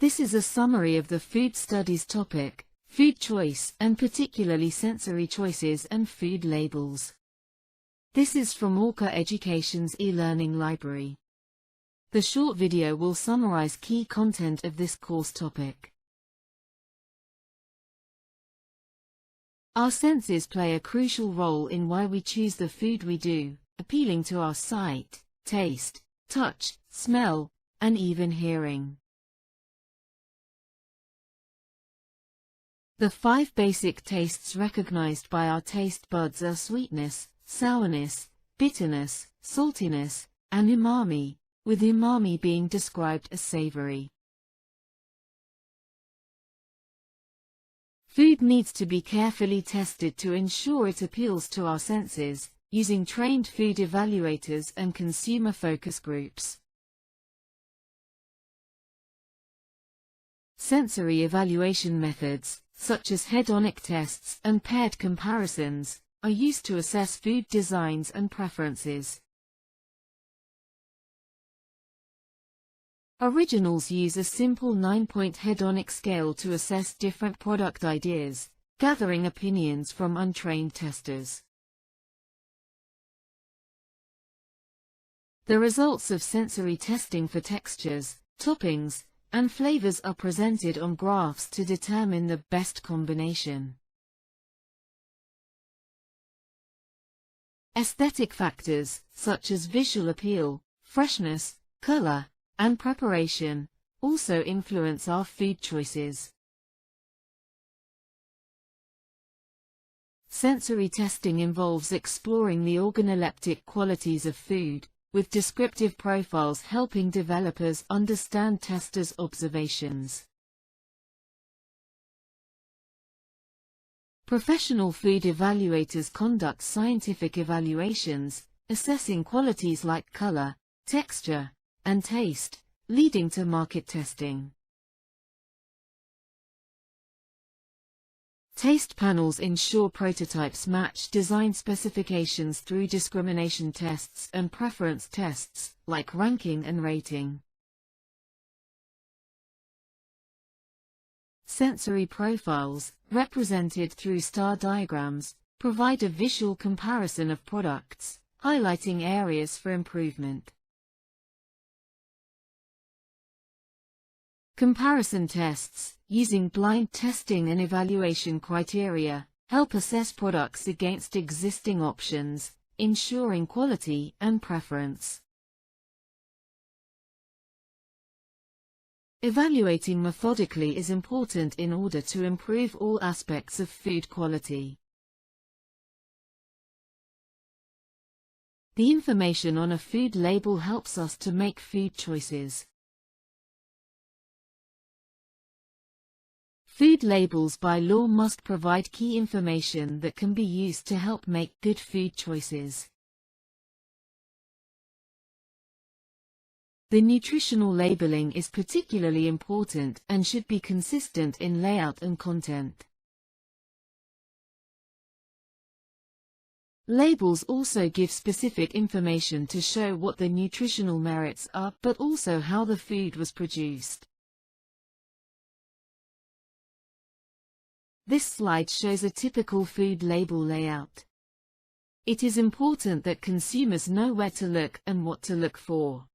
This is a summary of the food studies topic, food choice, and particularly sensory choices and food labels. This is from ORCA Education's e-learning library. The short video will summarize key content of this course topic. Our senses play a crucial role in why we choose the food we do, appealing to our sight, taste, touch, smell, and even hearing. The 5 basic tastes recognized by our taste buds are sweetness, sourness, bitterness, saltiness, and umami, with umami being described as savory. Food needs to be carefully tested to ensure it appeals to our senses, using trained food evaluators and consumer focus groups. Sensory evaluation methods, such as hedonic tests and paired comparisons, are used to assess food designs and preferences. Originals use a simple 9-point hedonic scale to assess different product ideas, gathering opinions from untrained testers. The results of sensory testing for textures, toppings, and flavors are presented on graphs to determine the best combination. Aesthetic factors, such as visual appeal, freshness, color, and preparation, also influence our food choices. Sensory testing involves exploring the organoleptic qualities of food, with descriptive profiles helping developers understand testers' observations. Professional food evaluators conduct scientific evaluations, assessing qualities like color, texture, and taste, leading to market testing. Taste panels ensure prototypes match design specifications through discrimination tests and preference tests, like ranking and rating. Sensory profiles, represented through star diagrams, provide a visual comparison of products, highlighting areas for improvement. Comparison tests, using blind testing and evaluation criteria, help assess products against existing options, ensuring quality and preference. Evaluating methodically is important in order to improve all aspects of food quality. The information on a food label helps us to make food choices. Food labels by law must provide key information that can be used to help make good food choices. The nutritional labeling is particularly important and should be consistent in layout and content. Labels also give specific information to show what the nutritional merits are, but also how the food was produced. This slide shows a typical food label layout. It is important that consumers know where to look and what to look for.